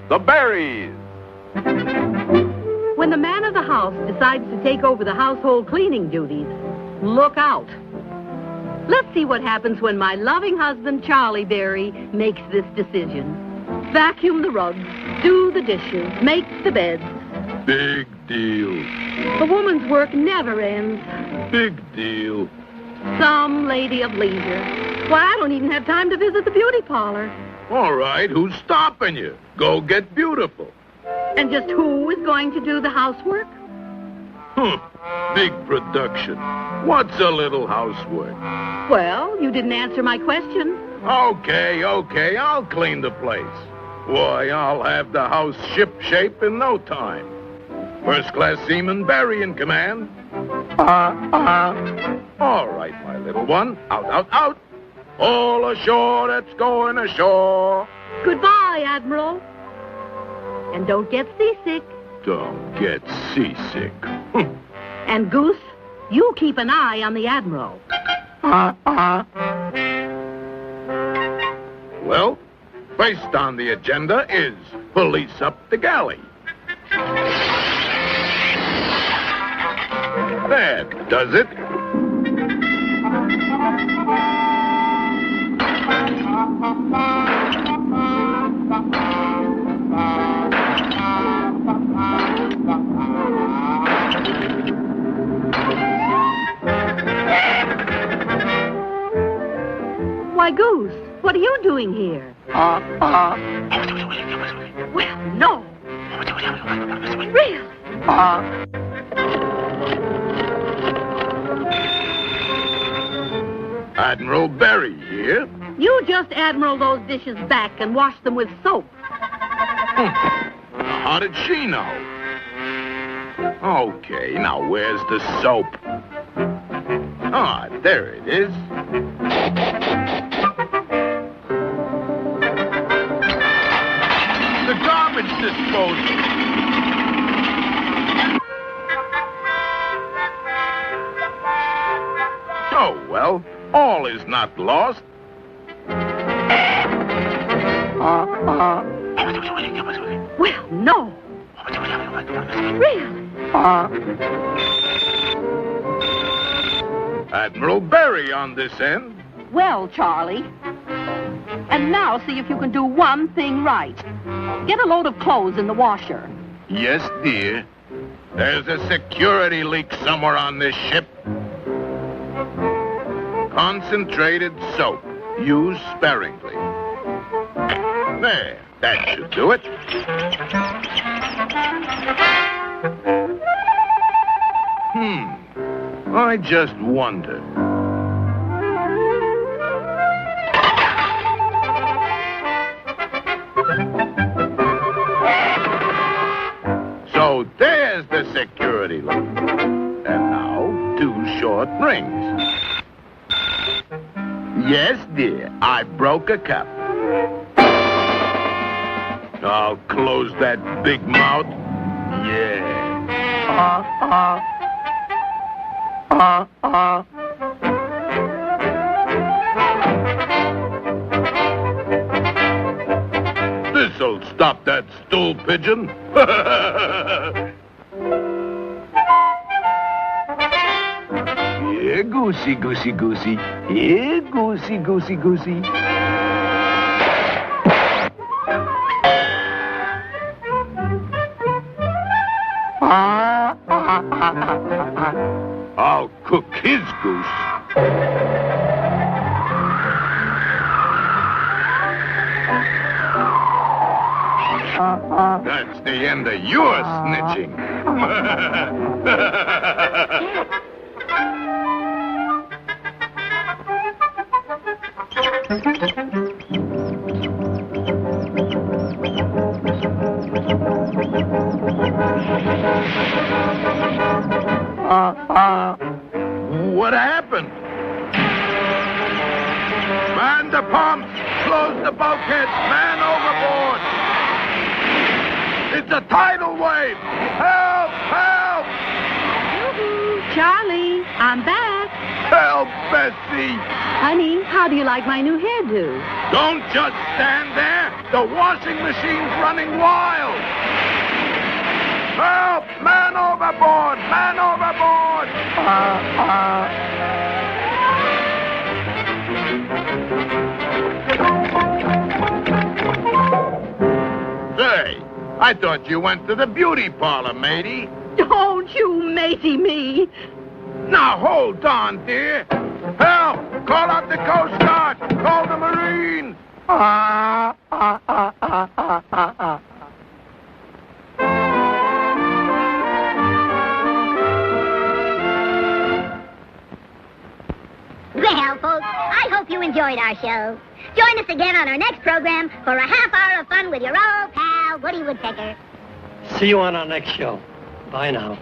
the berries. When the man of the house decides to take over the household cleaning duties, look out. Let's see what happens when my loving husband, Charlie Berry, makes this decision. Vacuum the rugs, do the dishes, make the beds. Big deal. The woman's work never ends. Big deal. Some lady of leisure. Why, I don't even have time to visit the beauty parlor. All right, who's stopping you? Go get beautiful. And just who is going to do the housework? Big production. What's a little housework? Well, you didn't answer my question. Okay, I'll clean the place. Why, I'll have the house ship-shape in no time. First-class Seaman Barry in command. All right, my little one. Out. All ashore that's going ashore. Goodbye, Admiral. And don't get seasick. Don't get seasick. And Goose, you keep an eye on the Admiral. Well, first on the agenda is police up the galley. That does it. Why, Goose, what are you doing here? Well, no. Really? Admiral Berry here. You just admiral those dishes back and wash them with soap. How did she know? Okay, now where's the soap? Ah, there it is. The garbage disposal. Oh, well, all is not lost. Well, no. Really? Admiral Berry on this end. Well, Charlie. And now see if you can do one thing right. Get a load of clothes in the washer. Yes, dear. There's a security leak somewhere on this ship. Concentrated soap. Use sparingly. There, that should do it. I just wonder. So there's the security loop. And now, 2 short rings. Yes, dear, I broke a cup. I'll close that big mouth. Yeah. This'll stop that stool pigeon. Here, goosey, goosey, goosey. Here, goosey, goosey, goosey. I'll cook his goose. That's the end of your snitching. What happened? Man the pumps! Close the bulkheads! Man overboard! It's a tidal wave! Help! Help! Charlie, I'm back. Help, Bessie! Honey, how do you like my new hairdo? Don't just stand there. The washing machine's running wild. Help! Man overboard! Man overboard! Say, I thought you went to the beauty parlor, matey. Don't you matey me. Now, hold on, dear. Help! Call out the Coast Guard! Call the Marines! Well, folks, I hope you enjoyed our show. Join us again on our next program for a half hour of fun with your old pal, Woody Woodpecker. See you on our next show. Bye now.